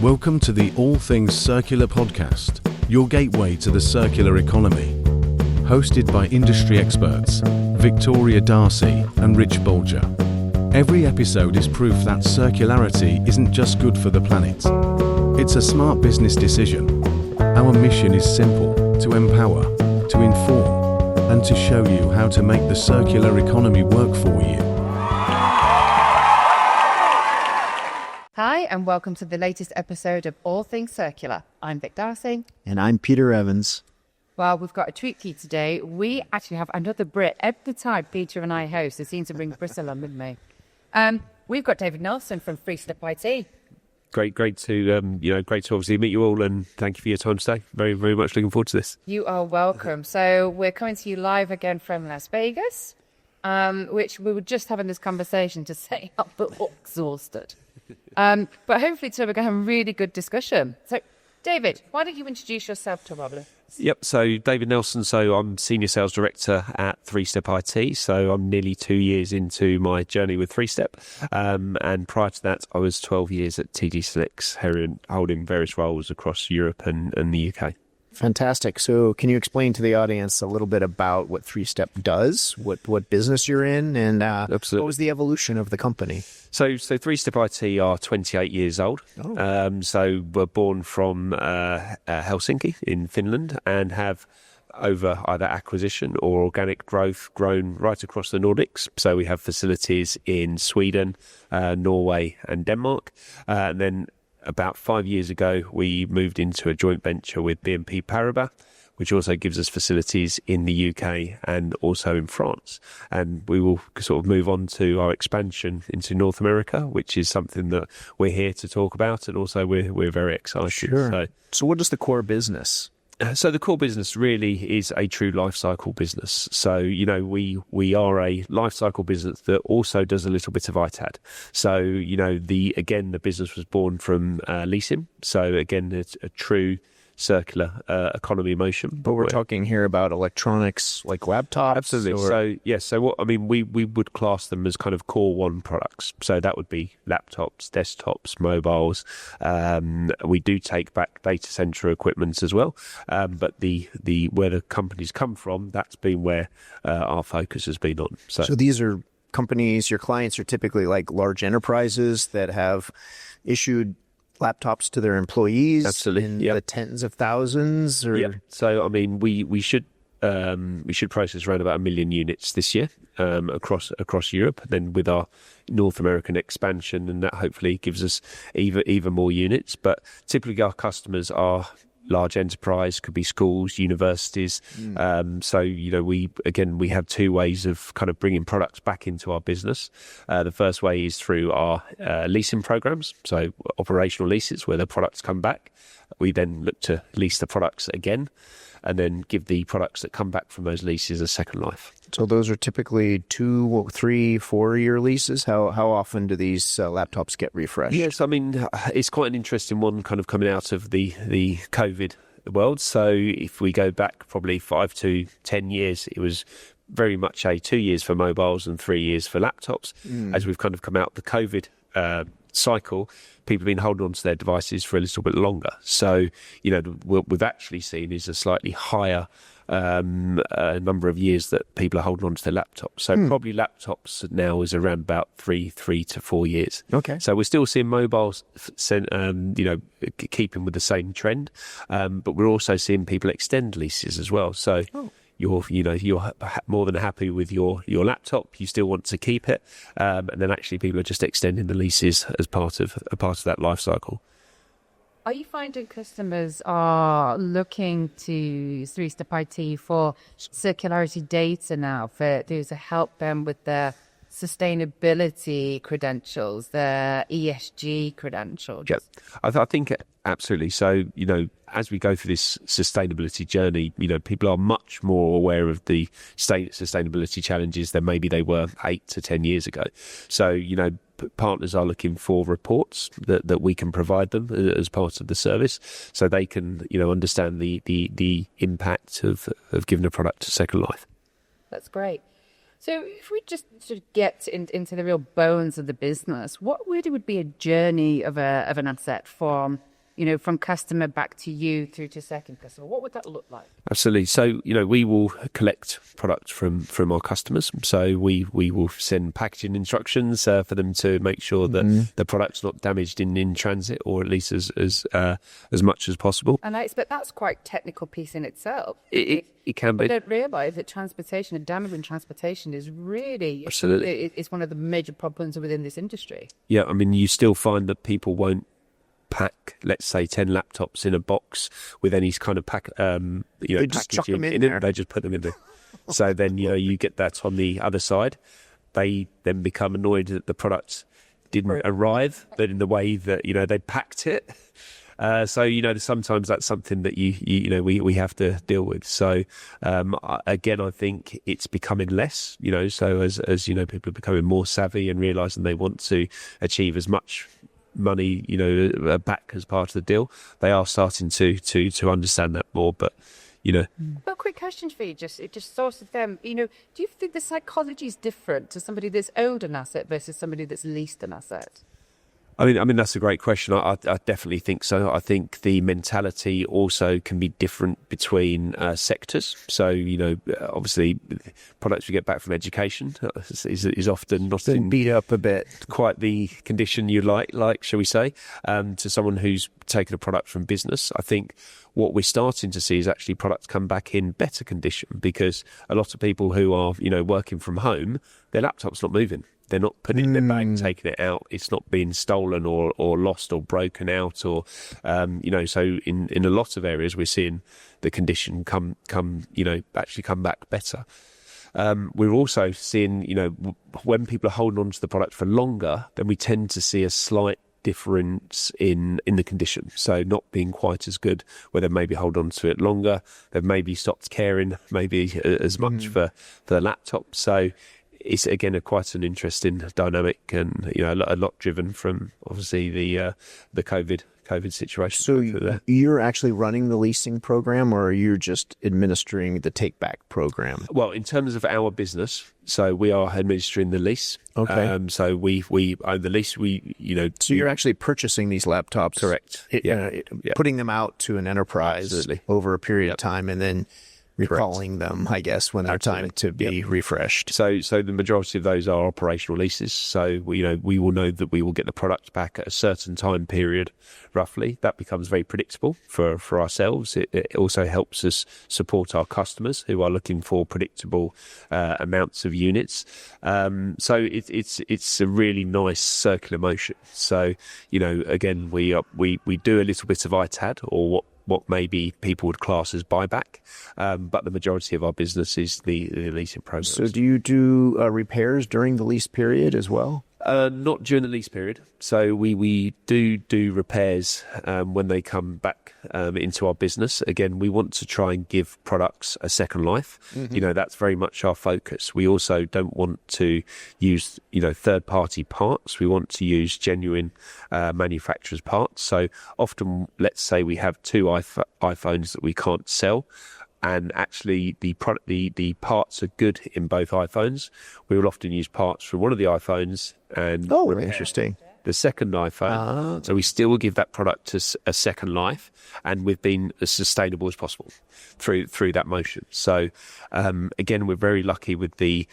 Welcome to the All Things Circular podcast, your gateway to the circular economy. Hosted by industry experts Victoria Darcy and Rich Bolger. Every episode is proof that circularity isn't just good for the planet. It's a smart business decision. Our mission is simple: to empower, to inform, and to show you how to make the circular economy work for you. Hi, and welcome to the latest episode of All Things Circular. I'm Vic Darcy. And I'm Peter Evans. Well, we've got a treat for you today. We actually have another Brit. Every time Peter and I host, it seems to bring Bristol on, wouldn't we? We've got David Nelson from 3StepIT. Great to obviously meet you all, and thank you for your time today. Very, very much looking forward to this. You are welcome. So we're coming to you live again from Las Vegas, which we were just having this conversation to say I'm exhausted. But hopefully today we're going to have a really good discussion. So, David, why don't you introduce yourself to Robert? Yep, so David Nelson, so I'm Senior Sales Director at 3StepIT, so I'm nearly 2 years into my journey with 3Step, and prior to that I was 12 years at TD Slicks, holding various roles across Europe and the UK. Fantastic. So can you explain to the audience a little bit about what 3Step does, what business you're in, and what was the evolution of the company? So 3StepIT are 28 years old. So we're born from Helsinki in Finland and have over either acquisition or organic growth grown right across the Nordics. So we have facilities in Sweden, Norway and Denmark. And then about 5 years ago, we moved into a joint venture with BNP Paribas, which also gives us facilities in the UK and also in France. And we will sort of move on to our expansion into North America, which is something that we're here to talk about. And also we're very excited. Sure. So what is the core business? So the core business really is a true lifecycle business. So, we are a lifecycle business that also does a little bit of ITAD. So, the business was born from leasing. So again, it's a true circular economy motion. But we're talking here about electronics like laptops? Absolutely. We would class them as kind of core one products. So that would be laptops, desktops, mobiles. We do take back data center equipment as well. But the where the companies come from, that's been where our focus has been on. So these are companies, your clients are typically like large enterprises that have issued laptops to their employees. Absolutely. In the tens of thousands? Or... Yeah. So, we should process around about 1 million units this year across Europe. Then with our North American expansion, and that hopefully gives us even more units. But typically our customers are large enterprise, could be schools, universities. We have two ways of kind of bringing products back into our business. The first way is through our leasing programs, so operational leases where the products come back. We then look to lease the products again and then give the products that come back from those leases a second life. So those are typically 2, 3, 4-year leases. How often do these laptops get refreshed? Yes, it's quite an interesting one kind of coming out of the COVID world. So if we go back probably 5 to 10 years, it was very much a 2 years for mobiles and 3 years for laptops. As we've kind of come out the COVID cycle, people have been holding on to their devices for a little bit longer. So, what we've actually seen is a slightly higher number of years that people are holding on to their laptops. So probably laptops now is around about 3 to 4 years. Okay. So we're still seeing mobiles, keeping with the same trend, but we're also seeing people extend leases as well. So. You're more than happy with your laptop. You still want to keep it, and then actually people are just extending the leases as part of that life cycle. Are you finding customers are looking to 3StepIT for circularity data now to help them with their sustainability credentials, their ESG credentials? Yeah, I think absolutely. So, as we go through this sustainability journey, people are much more aware of the sustainability challenges than maybe they were 8 to 10 years ago. So, partners are looking for reports that we can provide them as part of the service, so they can, understand the impact of giving a product a second life. That's great. So if we just sort of get into the real bones of the business, what really would be a journey of an asset from from customer back to you through to second customer? What would that look like? Absolutely. So, we will collect products from our customers. So we will send packaging instructions for them to make sure that the product's not damaged in transit, or at least as much as possible. And I expect that's quite a technical piece in itself. It can be. I don't realise that transportation and damage in transportation is really... Absolutely. It's one of the major problems within this industry. Yeah, you still find that people won't pack, let's say, 10 laptops in a box with any kind of they just chuck them in there. They just put them in there. So then, you get that on the other side. They then become annoyed that the product didn't arrive, but in the way that, they packed it. So, sometimes that's something that we have to deal with. So, again, I think it's becoming less, so as people are becoming more savvy and realising they want to achieve as much money, back as part of the deal, they are starting to understand that more. But, But quick question for you, just sort of them, do you think the psychology is different to somebody that's owned an asset versus somebody that's leased an asset? That's a great question. I definitely think so. I think the mentality also can be different between sectors. So, obviously, products we get back from education is often not been beat up a bit. Quite the condition you like, shall we say, to someone who's taken a product from business. I think what we're starting to see is actually products come back in better condition, because a lot of people who are, working from home, their laptop's not moving. They're not putting it in their bag, taking it out. It's not being stolen or lost or broken out, or so in a lot of areas we're seeing the condition come back better. We're also seeing, when people are holding on to the product for longer, then we tend to see a slight difference in the condition. So not being quite as good, where they maybe hold on to it longer. They've maybe stopped caring maybe as much for the laptop. So it's again quite an interesting dynamic, and a lot driven from obviously the COVID situation. So you're actually running the leasing program, or are you just administering the take back program? Well, in terms of our business, so we are administering the lease. Okay. So we own the lease. So you're actually purchasing these laptops, correct? Putting them out to an enterprise over a period of time, and then recalling them, I guess, when they're time to be refreshed. So the majority of those are operational leases. So we will know that we will get the product back at a certain time period, roughly. That becomes very predictable for ourselves. It also helps us support our customers who are looking for predictable amounts of units. So it's a really nice circular motion. So again, we do a little bit of ITAD, or what maybe people would class as buyback, but the majority of our business is the leasing program. So do you do repairs during the lease period as well? Not during the lease period. So we do repairs when they come back into our business. Again, we want to try and give products a second life. Mm-hmm. That's very much our focus. We also don't want to use third-party parts. We want to use genuine manufacturers' parts. So often, let's say we have two iPhones that we can't sell, and actually the parts are good in both iPhones. We will often use parts from one of the iPhones and interesting. The second iPhone. So we still give that product a second life, and we've been as sustainable as possible through that motion. So again, we're very lucky with the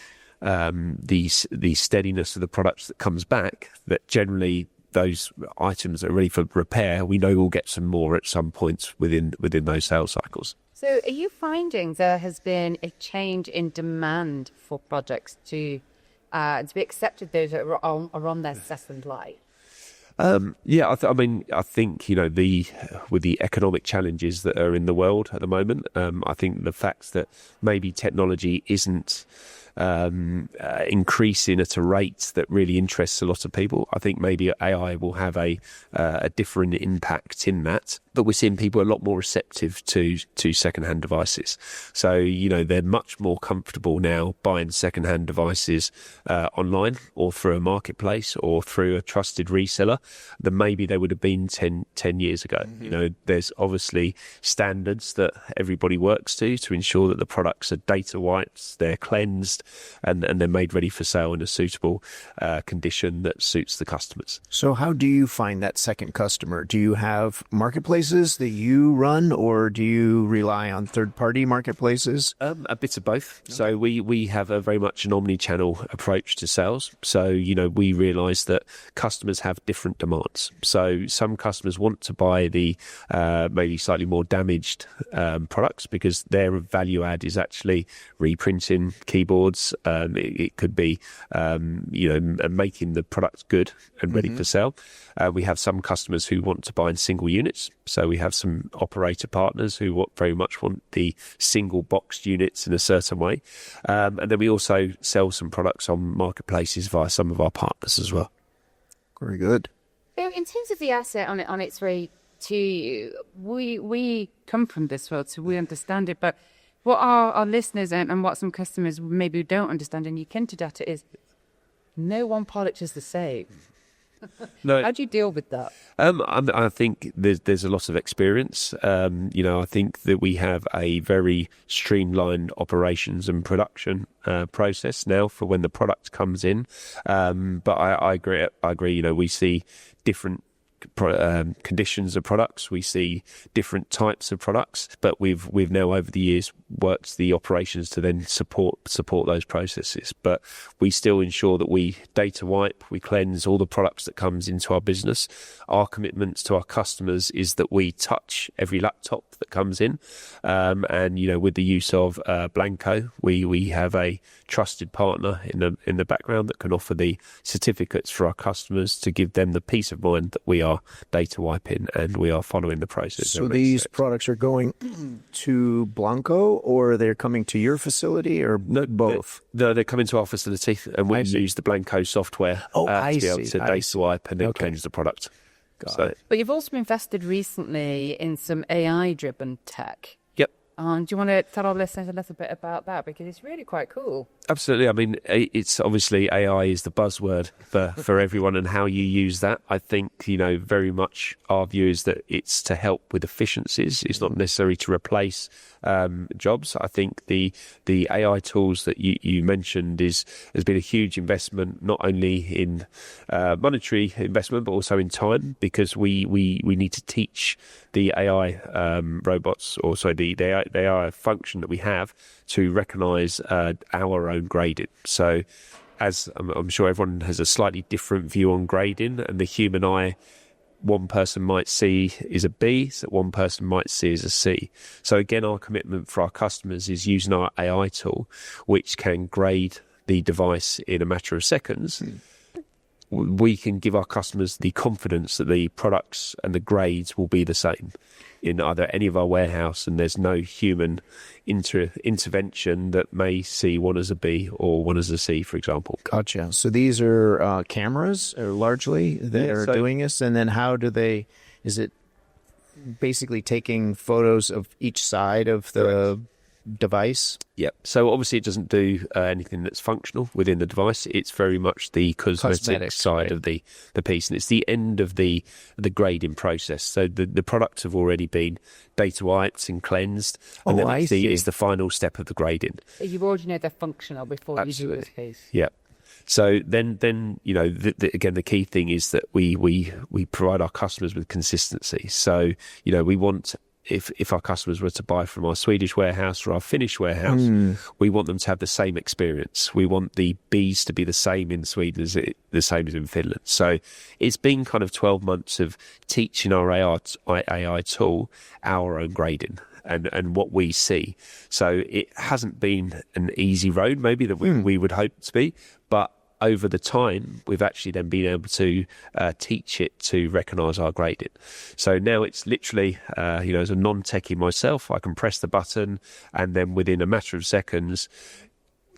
steadiness of the products that comes back, that generally those items that are ready for repair, we know we'll get some more at some point within those sales cycles. So are you finding there has been a change in demand for projects to be accepted, those that are on their second life? I think with the economic challenges that are in the world at the moment, I think the fact that maybe technology isn't increasing at a rate that really interests a lot of people. I think maybe AI will have a different impact in that. but we're seeing people a lot more receptive to second-hand devices. So, they're much more comfortable now buying second-hand devices online or through a marketplace or through a trusted reseller than maybe they would have been 10 years ago. There's obviously standards that everybody works to ensure that the products are data wiped, they're cleansed, and they're made ready for sale in a suitable condition that suits the customers. So how do you find that second customer? Do you have marketplaces that you run, or do you rely on third-party marketplaces? A bit of both. Okay. So we have a very much an omni-channel approach to sales. So, we realise that customers have different demands. So some customers want to buy the maybe slightly more damaged products because their value add is actually reprinting keyboards. It could be, making the product good and ready for sale. We have some customers who want to buy in single units. So we have some operator partners who very much want the single boxed units in a certain way. And then we also sell some products on marketplaces via some of our partners as well. Very good. So in terms of the asset on its way to you, we come from this world, so we understand it. But what our listeners and what some customers maybe don't understand, and you can to data, is no one product is the same. No. How do you deal with that? I think there's a lot of experience. I think that we have a very streamlined operations and production process now for when the product comes in. But I agree. We see different conditions of products. We see different types of products, but we've now over the years worked the operations to then support those processes. But we still ensure that we data wipe, we cleanse all the products that comes into our business. Our commitments to our customers is that we touch every laptop that comes in, and with the use of Blanco, we have a trusted partner in the background that can offer the certificates for our customers to give them the peace of mind that we are data wiping and we are following the process. So these products are going to Blanco, or they're coming to your facility, or both? They're coming to our facility, and we use the Blanco software to be able to data wipe and then cleanse the product. But you've also invested recently in some AI-driven tech. Yep. Do you want to tell our listeners a little bit about that? Because it's really quite cool. Absolutely. I mean, it's obviously AI is the buzzword for everyone, and how you use that. I think, very much our view is that it's to help with efficiencies. It's not necessarily to replace jobs. I think the AI tools that you mentioned has been a huge investment, not only in monetary investment, but also in time, because we need to teach the AI robots, or the AI function that we have to recognise our own grading. So, as I'm sure everyone has a slightly different view on grading, and the human eye, one person might see is a B, so one person might see as a C. So again, our commitment for our customers is using our AI tool, which can grade the device in a matter of seconds. We can give our customers the confidence that the products and the grades will be the same in either any of our warehouse, and there's no human intervention that may see one as a B or one as a C, for example. Gotcha. So these are cameras, largely, that are doing this, and then how do they? Is it basically taking photos of each side of the device? Yep. So obviously it doesn't do anything that's functional within the device. It's very much the cosmetic side of the piece, and it's the end of the grading process. So the products have already been data wiped and cleansed, and then it's the final step of the grading. You already know they're functional before you do this piece. Yeah. So then again, the key thing is that we provide our customers with consistency. So we want. If our customers were to buy from our Swedish warehouse or our Finnish warehouse, we want them to have the same experience. We want the Bs to be the same in Sweden as the same as in Finland. So it's been kind of 12 months of teaching our AI tool our own grading and what we see. So it hasn't been an easy road, maybe, that we would hope to be, but over the time, we've actually then been able to teach it to recognise our grading. So now it's literally, as a non-techie myself, I can press the button, and then within a matter of seconds,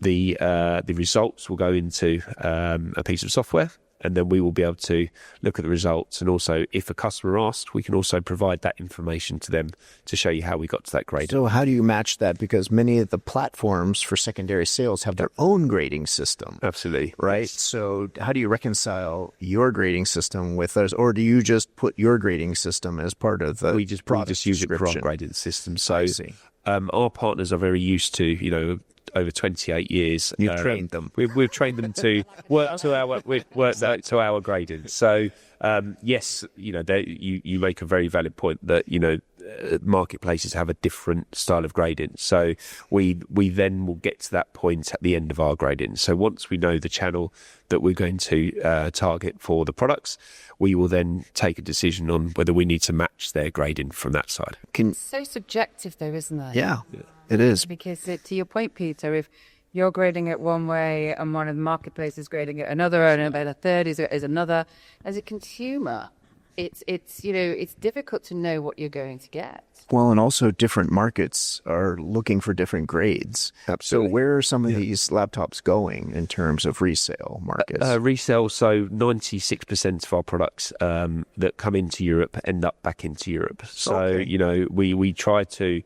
the results will go into a piece of software, and then we will be able to look at the results. And also, if a customer asks, we can also provide that information to them to show you how we got to that grading. So how do you match that? Because many of the platforms for secondary sales have their own grading system. Absolutely. Right? So how do you reconcile your grading system with those? Or do you just put your grading system as part of the We just use it for our grading system. So our partners are very used to, over 28 years. You've trained them. We've trained them to work to our grading. So yes, you make a very valid point that marketplaces have a different style of grading. So we then will get to that point at the end of our grading. So once we know the channel that we're going to target for the products, we will then take a decision on whether we need to match their grading from that side. It's so subjective though, isn't it? Yeah, it is. Because to your point, Peter, if you're grading it one way and one of the marketplaces grading it another, and about a third is another, as a consumer, it's difficult to know what you're going to get. Well, and also different markets are looking for different grades. Absolutely. So where are some of these laptops going in terms of resale markets? Resale, so 96% of our products that come into Europe end up back into Europe. So, we try to...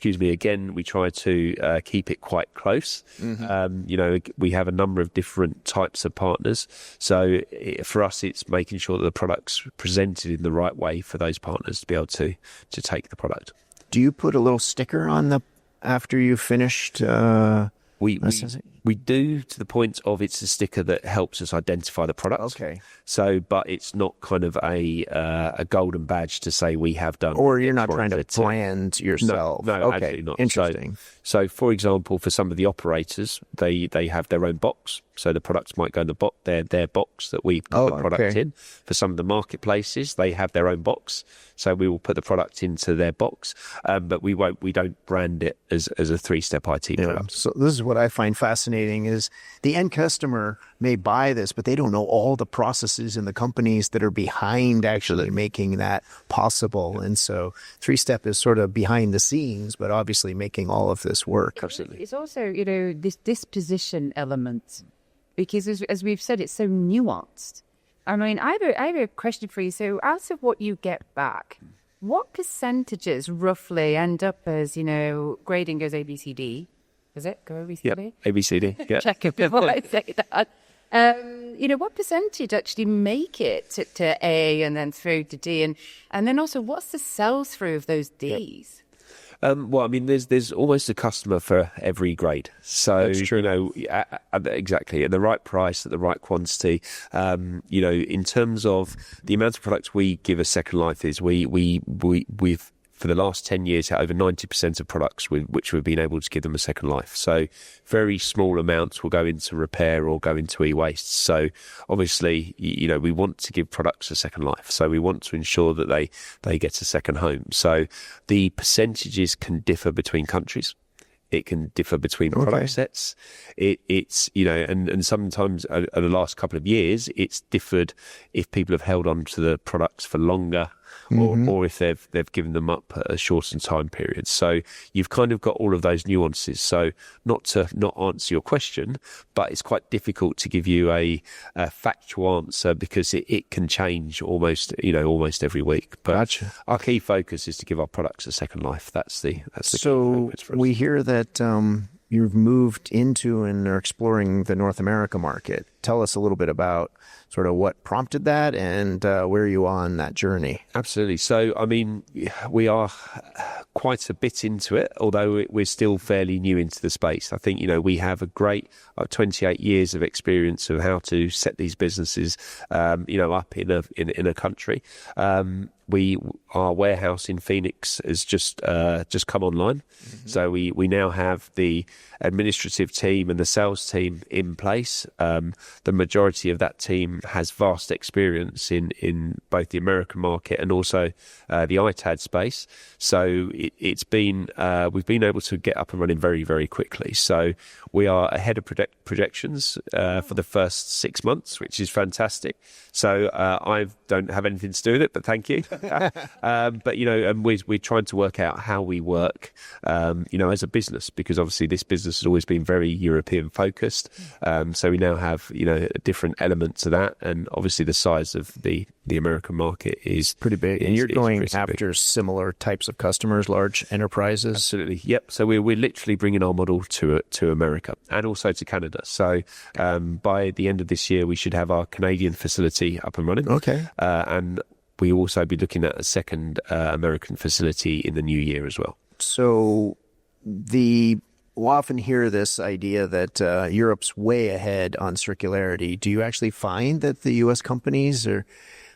we try to keep it quite close. Mm-hmm. We have a number of different types of partners. So for us, it's making sure that the product's presented in the right way for those partners to be able to take the product. Do you put a little sticker on after you've finished? We do, to the point of it's a sticker that helps us identify the product. Okay. So, but it's not kind of a golden badge to say we have done. Or you're not trying to brand yourself. No, okay. absolutely not. Interesting. So, for example, for some of the operators, they have their own box. So the products might go in their box that we put the product in. For some of the marketplaces, they have their own box. So we will put the product into their box, but we don't brand it as a 3StepIT product. So this is what I find fascinating is the end customer may buy this, but they don't know all the processes and the companies that are behind actually making that possible. And so 3Step is sort of behind the scenes, but obviously making all of this work. Absolutely. It's also, this disposition element, because as we've said, it's so nuanced. I mean, I have a question for you. So out of what you get back, what percentages roughly end up as, grading goes ABCD? Is it? Go ABCD? Yep, ABCD. Yeah. Check it before I say that. What percentage actually make it to A and then through to D? And then also, what's the sales through of those Ds? There's almost a customer for every grade. So, that's true. Exactly, at the right price, at the right quantity. In terms of the amount of products we give a second life is we've for the last 10 years had over 90% of products which we've been able to give them a second life. So very small amounts will go into repair or go into e-waste. So obviously, we want to give products a second life. So we want to ensure that they get a second home. So the percentages can differ between countries. It can differ between product sets. It's and sometimes over the last couple of years, it's differed if people have held on to the products for longer, or if they've given them up a shortened time period. So you've kind of got all of those nuances. So not to not answer your question, but it's quite difficult to give you a factual answer because it can change almost every week. But gotcha. Our key focus is to give our products a second life. That's the so key focus for us. We hear that you've moved into and are exploring the North America market. Tell us a little bit about sort of what prompted that and where are you on that journey? Absolutely. So, we are quite a bit into it, although we're still fairly new into the space. I think, we have a great 28 years of experience of how to set these businesses, up in a country. Our warehouse in Phoenix has just come online. Mm-hmm. So we now have the administrative team and the sales team in place. The majority of that team has vast experience in both the American market and also the ITAD space. So we've been able to get up and running very, very quickly. So we are ahead of projections for the first 6 months, which is fantastic. So I don't have anything to do with it, but thank you. But, and we're trying to work out how we work, as a business, because obviously this business has always been very European focused. So we now have, different elements to that. And obviously the size of the American market is pretty big. And you're going after similar types of customers, large enterprises. Absolutely. Yep. So we're literally bringing our model to America and also to Canada. So by the end of this year, we should have our Canadian facility up and running. Okay. And we will also be looking at a second American facility in the new year as well. So we'll often hear this idea that Europe's way ahead on circularity. Do you actually find that the U.S. companies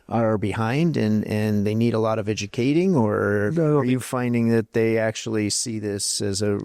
are behind and they need a lot of educating, or are you finding that they actually see this as a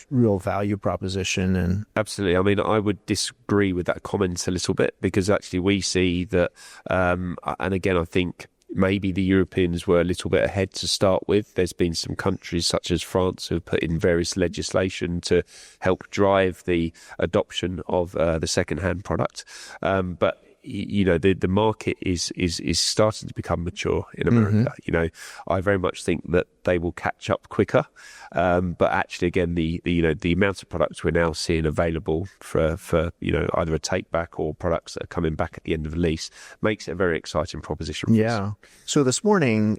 real value proposition? And absolutely. I mean, I would disagree with that comment a little bit, because actually we see that, and again, I think maybe the Europeans were a little bit ahead to start with. There's been some countries such as France who have put in various legislation to help drive the adoption of the second-hand product. But the market is starting to become mature in America. Mm-hmm. I very much think that they will catch up quicker. But actually, again, the amount of products we're now seeing available for either a take back or products that are coming back at the end of the lease makes it a very exciting proposition for us. So this morning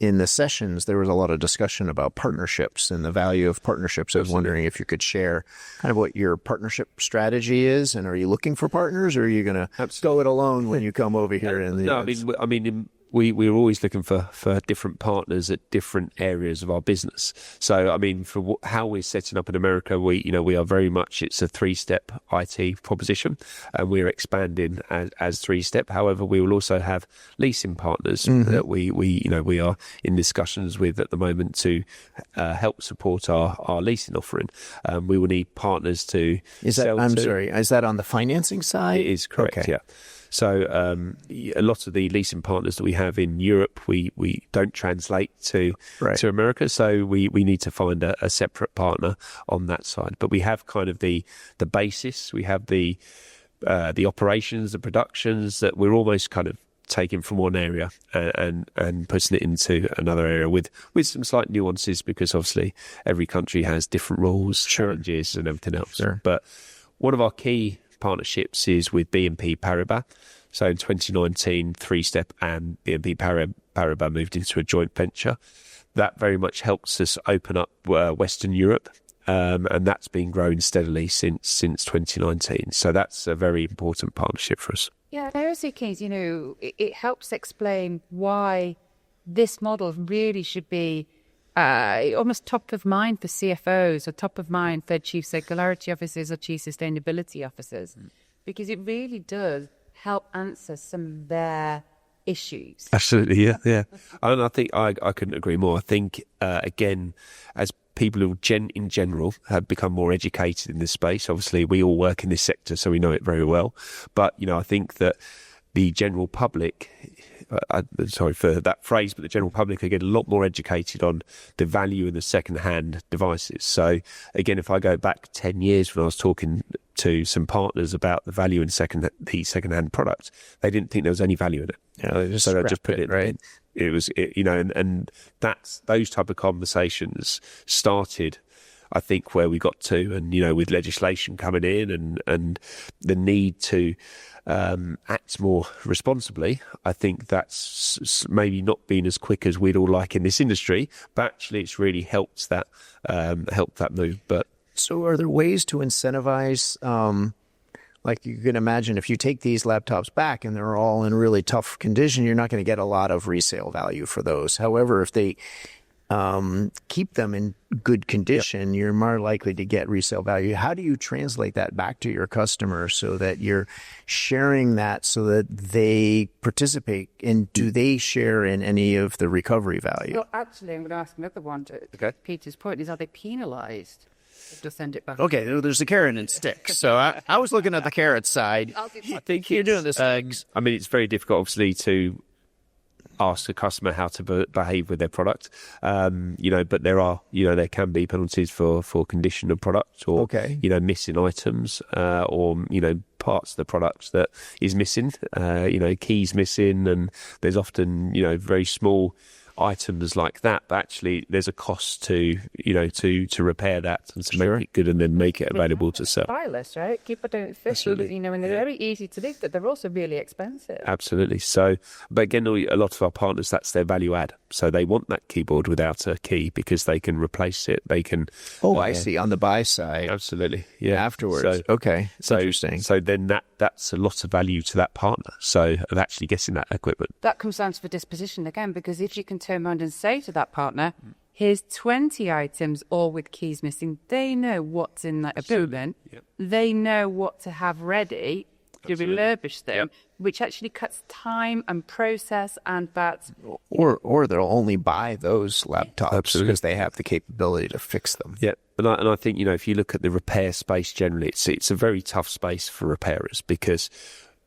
in the sessions, there was a lot of discussion about partnerships and the value of partnerships. I was wondering if you could share kind of what your partnership strategy is, and are you looking for partners, or are you going to go it alone when you come over here? I mean, we're always looking for different partners at different areas of our business. So, I mean, for how we're setting up in America, we are very much, it's a 3-step IT proposition, and we're expanding as 3-step. However, we will also have leasing partners that we are in discussions with at the moment to help support our leasing offering. We will need partners to sell to. I'm sorry, is that on the financing side? It is correct, okay. Yeah. So a lot of the leasing partners that we have in Europe, we don't translate to America. So we need to find a separate partner on that side. But we have kind of the basis. We have the operations, the productions that we're almost kind of taking from one area and putting it into another area with some slight nuances, because obviously every country has different rules, challenges and everything else. Sure. But one of our key partnerships is with BNP Paribas. So in 2019, 3Step and BNP Paribas moved into a joint venture. That very much helps us open up Western Europe, and that's been growing steadily since 2019. So that's a very important partnership for us. Yeah, I also think, it helps explain why this model really should be almost top of mind for CFOs, or top of mind for chief circularity officers or chief sustainability officers, because it really does help answer some of their issues. Absolutely, yeah. And I think I couldn't agree more. I think, again, as people who in general have become more educated in this space, obviously we all work in this sector, so we know it very well. But, I think that the general public, sorry for that phrase, but the general public are getting a lot more educated on the value in the second-hand devices. So again, if I go back 10 years when I was talking to some partners about the value in the second-hand product, they didn't think there was any value in it. They just put it right. It was, and that's those type of conversations started, I think, where we got to, and with legislation coming in and the need to act more responsibly. I think that's maybe not been as quick as we'd all like in this industry, but actually it's really helped that move. But so, are there ways to incentivize? Like you can imagine, if you take these laptops back and they're all in really tough condition, you're not going to get a lot of resale value for those. However, if they keep them in good condition, you're more likely to get resale value. How do you translate that back to your customers so that you're sharing that so that they participate? And do they share in any of the recovery value? Well, actually, I'm going to ask another one to Peter's point, is are they penalised to send it back? Okay, there's the carrot and stick. So I was looking at the carrot side. I think you're doing this. I mean, it's very difficult, obviously, to ask a customer how to behave with their product, but there can be penalties for condition of product or missing items, or parts of the product that is missing, keys missing, and there's often, very small items like that, but actually there's a cost to repair that and to make it good and then make it available to sell. Stylish, right? People don't fit, and they're very easy to do, but they're also really expensive. Absolutely. So, but again, a lot of our partners, that's their value add. So they want that keyboard without a key because they can replace it. They can. I see. On the buy side, absolutely. Yeah. Afterwards. So, okay. Interesting. So then that's a lot of value to that partner. So of actually getting that equipment. That comes down to the disposition again, because if you can turn around and say to that partner, here's 20 items all with keys missing, they know what's in that equipment. Yep. They know what to have ready to refurbish them, which actually cuts time and process and that. Or they'll only buy those laptops because they have the capability to fix them. Yeah. And I think, if you look at the repair space generally, it's a very tough space for repairers because,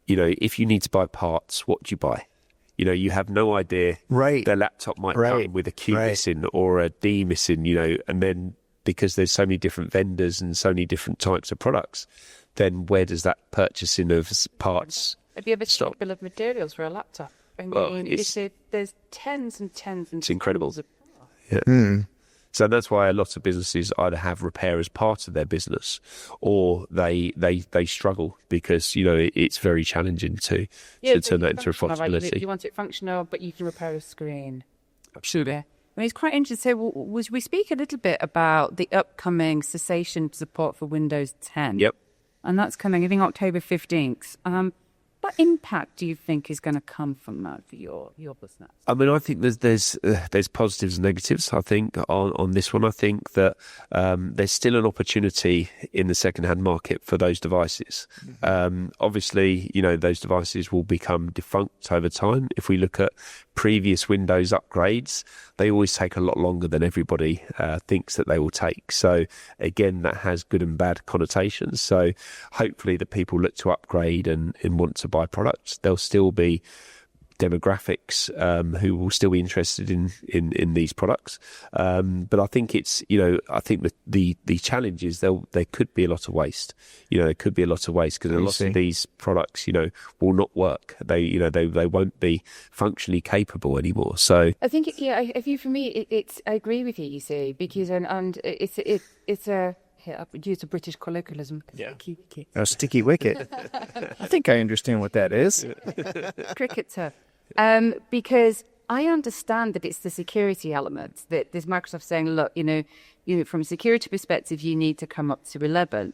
if you need to buy parts, what do you buy? You have no idea. Right. Their laptop might come with a Q missing or a D missing, and then because there's so many different vendors and so many different types of products, then where does that purchasing of parts Have you ever seen stop? a bill of materials for a laptop? There's tens and tens and it's incredible. tons of Yeah. So that's why a lot of businesses either have repair as part of their business or they struggle because, it's very challenging to turn that into responsibility. Right? You want it functional, but you can repair a screen. Absolutely. I mean, it's quite interesting. So we speak a little bit about the upcoming cessation support for Windows 10. Yep. And that's coming, I think, October 15th. What impact do you think is going to come from that for your business? I mean, I think there's positives and negatives. I think on this one, I think that there's still an opportunity in the second-hand market for those devices. Obviously, those devices will become defunct over time. If we look at previous Windows upgrades, they always take a lot longer than everybody thinks that they will take. So again, that has good and bad connotations. So hopefully the people look to upgrade and want to buy products. There'll still be demographics who will still be interested in these products. But I think I think the challenge is there could be a lot of waste. There could be a lot of waste because a lot of these products, will not work. They won't be functionally capable anymore. So I think, for me, I agree with you, you see, because and it's a. Here, I would use a British colloquialism. Yeah. A sticky wicket. I think I understand what that is. Cricketer. Because I understand that it's the security element that there's Microsoft saying, look, from a security perspective, you need to come up to 11.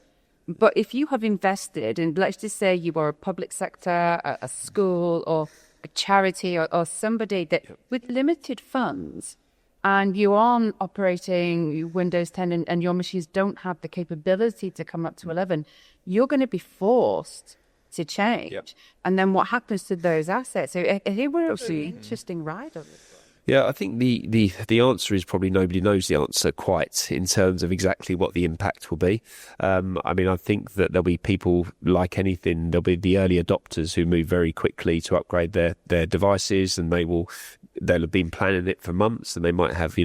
But if you have invested, and let's just say you are a public sector, a school, or a charity, or somebody that with limited funds, and you aren't operating Windows 10 and your machines don't have the capability to come up to 11, you're going to be forced to change. Yep. And then what happens to those assets? So it was an interesting ride on this. Yeah, I think the answer is probably nobody knows the answer quite in terms of exactly what the impact will be. I mean, I think that there'll be people like anything. There'll be the early adopters who move very quickly to upgrade their devices, and they'll have been planning it for months, and they might have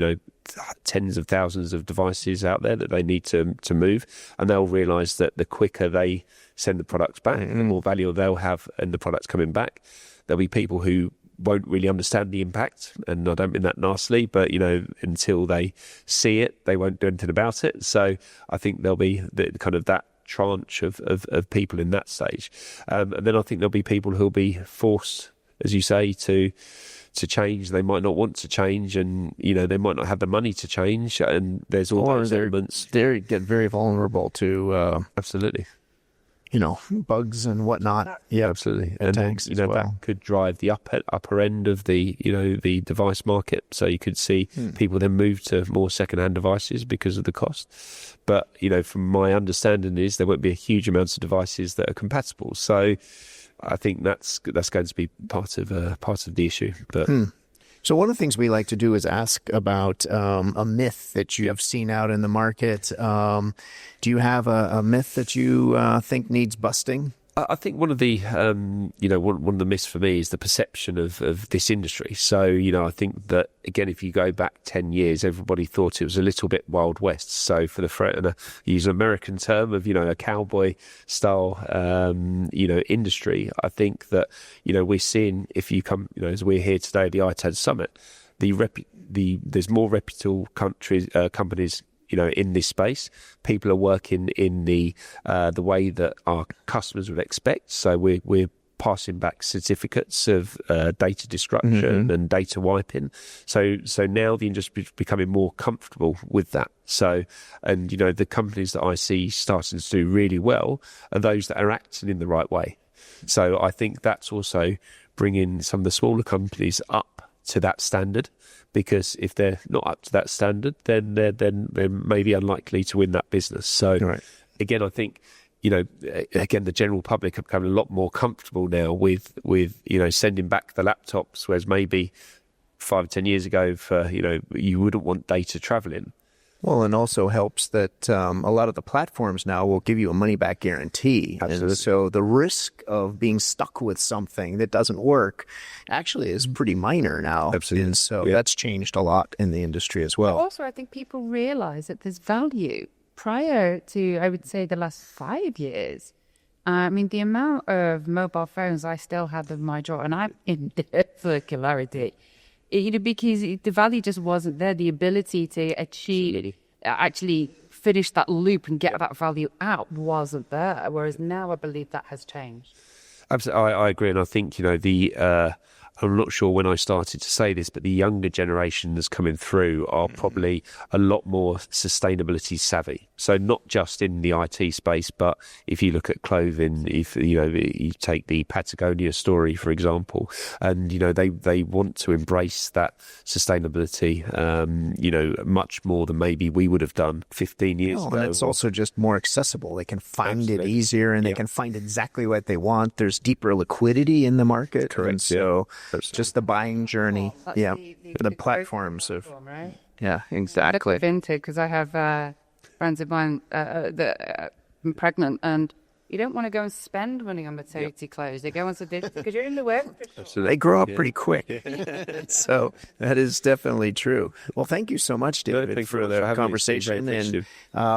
tens of thousands of devices out there that they need to move, and they'll realise that the quicker they send the products back, the more value they'll have in the products coming back. There'll be people who won't really understand the impact, and I don't mean that nastily, but until they see it, they won't do anything about it. So I think there'll be that tranche of people in that stage, and then I think there'll be people who'll be forced, as you say, to change. They might not want to change, and they might not have the money to change, and there's all those elements. They get very vulnerable to absolutely. Bugs and whatnot. Yeah, absolutely. And tanks as well. That could drive the upper end of the the device market. So you could see people then move to more second-hand devices because of the cost. But from my understanding is there won't be a huge amount of devices that are compatible. So I think that's going to be part of the issue. But. So one of the things we like to do is ask about a myth that you have seen out in the market. Do you have a myth that you think needs busting? I think one of the, one of the myths for me is the perception of this industry. So, I think that, again, if you go back 10 years, everybody thought it was a little bit Wild West. So and use an American term of, a cowboy style, industry, I think that, we're seeing, if you come, as we're here today at the ITAD Summit, there's more reputable companies in this space. People are working in the way that our customers would expect. So we're passing back certificates of data destruction and data wiping. So now the industry is becoming more comfortable with that. So, and the companies that I see starting to do really well are those that are acting in the right way. So I think that's also bringing some of the smaller companies up to that standard, because if they're not up to that standard, then they're maybe unlikely to win that business. So again, I think, again, the general public have become a lot more comfortable now with sending back the laptops, whereas maybe 5 or 10 years ago, you wouldn't want data traveling. Well, and also helps that a lot of the platforms now will give you a money-back guarantee. Absolutely. And so the risk of being stuck with something that doesn't work actually is pretty minor now. Absolutely. And so that's changed a lot in the industry as well. Also, I think people realize that there's value. Prior to, I would say, the last 5 years, the amount of mobile phones I still have in my drawer, and I'm in circularity, because the value just wasn't there. The ability to actually finish that loop and get that value out wasn't there. Whereas now I believe that has changed. Absolutely, I agree. And I think, I'm not sure when I started to say this, but the younger generation that's coming through are probably a lot more sustainability savvy. So not just in the IT space, but if you look at clothing, if you take the Patagonia story, for example, and they want to embrace that sustainability, much more than maybe we would have done 15 years ago. And it's also just more accessible. They can find it easier, and they can find exactly what they want. There's deeper liquidity in the market. Correct. And so Absolutely. just the buying journey. The platforms of right? Yeah, exactly. Look vintage, because I have friends of mine that are pregnant, and you don't want to go and spend money on maternity clothes. They go on to this because you're in the work. So they grow up pretty quick. So that is definitely true. Well, thank you so much, David, for the conversation. And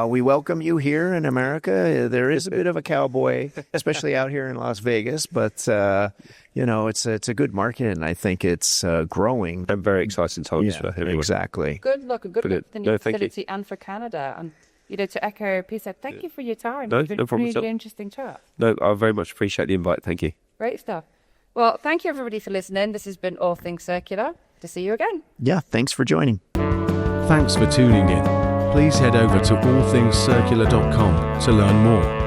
we welcome you here in America. There is a bit of a cowboy, especially out here in Las Vegas, but it's a good market, and I think it's growing. And very exciting times for everyone. Exactly. Good luck for the new thank you. facility and for Canada. And to echo P said, thank you for your time. No It's been problem at all. really interesting chat. No, I very much appreciate the invite. Thank you. Great stuff. Well, thank you everybody for listening. This has been All Things Circular. To see you again. Yeah, thanks for joining. Thanks for tuning in. Please head over to allthingscircular.com to learn more.